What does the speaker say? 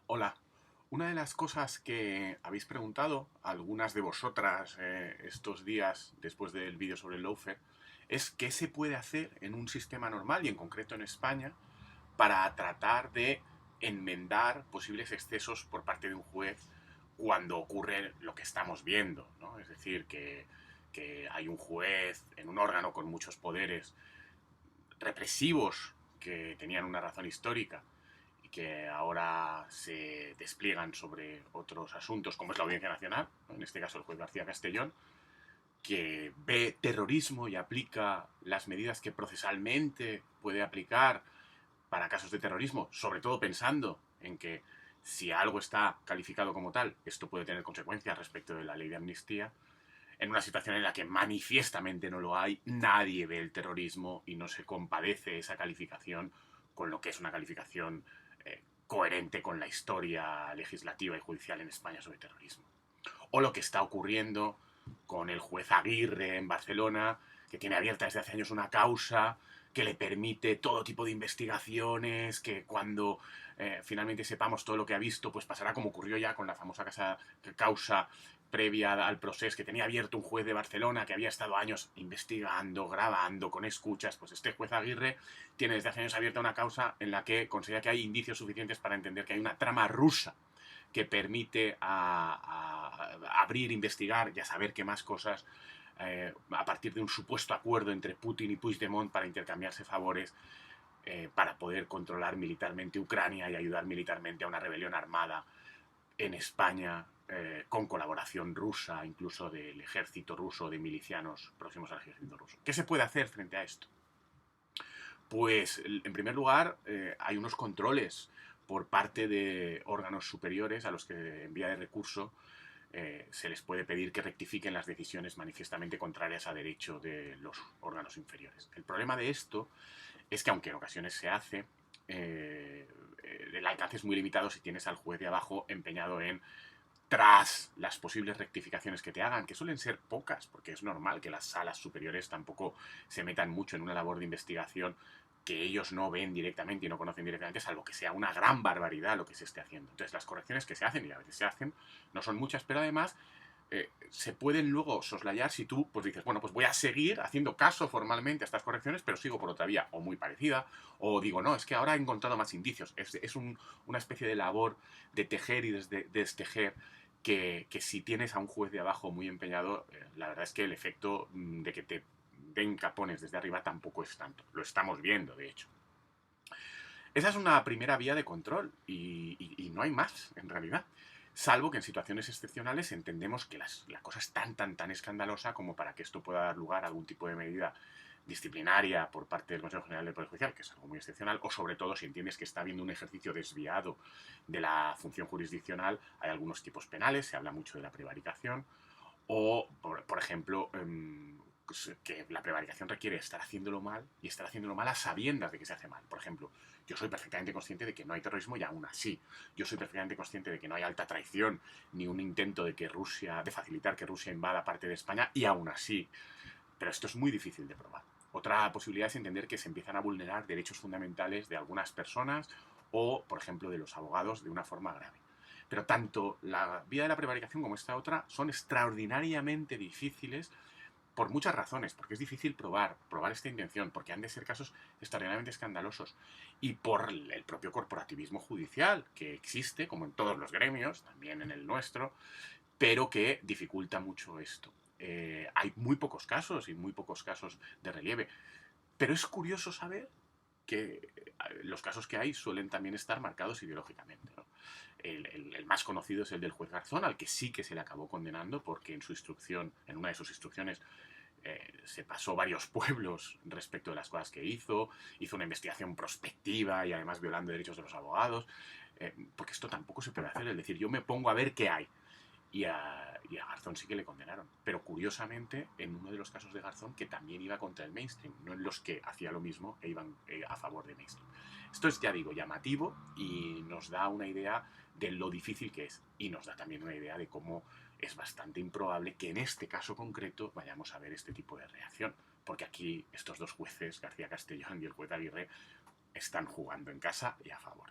Hola. Una de las cosas que habéis preguntado, algunas de vosotras estos días después del vídeo sobre el lawfare, es qué se puede hacer en un sistema normal y en concreto en España para tratar de enmendar posibles excesos por parte de un juez cuando ocurre lo que estamos viendo, ¿no? Es decir, que hay un juez en un órgano con muchos poderes represivos que tenían una razón histórica y que ahora se despliegan sobre otros asuntos, como es la Audiencia Nacional, ¿no? En este caso el juez García Castellón, que ve terrorismo y aplica las medidas que procesalmente puede aplicar para casos de terrorismo, sobre todo pensando en que si algo está calificado como tal, esto puede tener consecuencias respecto de la ley de amnistía, en una situación en la que manifiestamente no lo hay, nadie ve el terrorismo y no se compadece esa calificación con lo que es una calificación coherente con la historia legislativa y judicial en España sobre terrorismo. O lo que está ocurriendo con el juez Aguirre en Barcelona, que tiene abierta desde hace años una causa que le permite todo tipo de investigaciones, que cuando finalmente sepamos todo lo que ha visto, pues pasará como ocurrió ya con la famosa causa previa al proceso que tenía abierto un juez de Barcelona que había estado años investigando, grabando, con escuchas. Pues este juez Aguirre tiene desde hace años abierta una causa en la que considera que hay indicios suficientes para entender que hay una trama rusa que permite abrir, investigar y a saber qué más cosas a partir de un supuesto acuerdo entre Putin y Puigdemont para intercambiarse favores para poder controlar militarmente Ucrania y ayudar militarmente a una rebelión armada en España con colaboración rusa, incluso del ejército ruso, de milicianos próximos al ejército ruso. ¿Qué se puede hacer frente a esto? Pues, en primer lugar, hay unos controles por parte de órganos superiores a los que en vía de recurso se les puede pedir que rectifiquen las decisiones manifiestamente contrarias a derecho de los órganos inferiores. El problema de esto es que, aunque en ocasiones se hace, el alcance es muy limitado si tienes al juez de abajo empeñado en, tras las posibles rectificaciones que te hagan, que suelen ser pocas, porque es normal que las salas superiores tampoco se metan mucho en una labor de investigación que ellos no ven directamente y no conocen directamente, salvo que sea una gran barbaridad lo que se esté haciendo. Entonces las correcciones que se hacen, y a veces se hacen, no son muchas, pero además se pueden luego soslayar si tú pues dices, bueno, pues voy a seguir haciendo caso formalmente a estas correcciones, pero sigo por otra vía, o muy parecida, o digo, no, es que ahora he encontrado más indicios. Es una especie de labor de tejer y destejer que si tienes a un juez de abajo muy empeñado, la verdad es que el efecto de que te den capones desde arriba tampoco es tanto. Lo estamos viendo, de hecho. Esa es una primera vía de control y no hay más, en realidad. Salvo que en situaciones excepcionales entendemos que la cosa es tan escandalosa como para que esto pueda dar lugar a algún tipo de medida disciplinaria por parte del Consejo General del Poder Judicial, que es algo muy excepcional, o sobre todo si entiendes que está habiendo un ejercicio desviado de la función jurisdiccional, hay algunos tipos penales, se habla mucho de la prevaricación, o, por ejemplo, que la prevaricación requiere estar haciéndolo mal y estar haciéndolo mal a sabiendas de que se hace mal. Por ejemplo, yo soy perfectamente consciente de que no hay terrorismo y aún así. Yo soy perfectamente consciente de que no hay alta traición ni un intento de facilitar que Rusia invada parte de España y aún así. Pero esto es muy difícil de probar. Otra posibilidad es entender que se empiezan a vulnerar derechos fundamentales de algunas personas o, por ejemplo, de los abogados de una forma grave. Pero tanto la vía de la prevaricación como esta otra son extraordinariamente difíciles por muchas razones, porque es difícil probar esta intención, porque han de ser casos extraordinariamente escandalosos, y por el propio corporativismo judicial que existe, como en todos los gremios, también en el nuestro, pero que dificulta mucho esto. Hay muy pocos casos y muy pocos casos de relieve, pero es curioso saber que los casos que hay suelen también estar marcados ideológicamente, ¿no? El más conocido es el del juez Garzón, al que sí que se le acabó condenando porque en su instrucción, en una de sus instrucciones, se pasó varios pueblos respecto de las cosas que hizo una investigación prospectiva y además violando derechos de los abogados, porque esto tampoco se puede hacer, es decir, yo me pongo a ver qué hay. Y a Garzón sí que le condenaron. Pero curiosamente, en uno de los casos de Garzón, que también iba contra el mainstream, no en los que hacía lo mismo e iban a favor de mainstream. Esto es, ya digo, llamativo y nos da una idea de lo difícil que es. Y nos da también una idea de cómo es bastante improbable que en este caso concreto vayamos a ver este tipo de reacción. Porque aquí estos dos jueces, García Castellón y el juez Aguirre, están jugando en casa y a favor.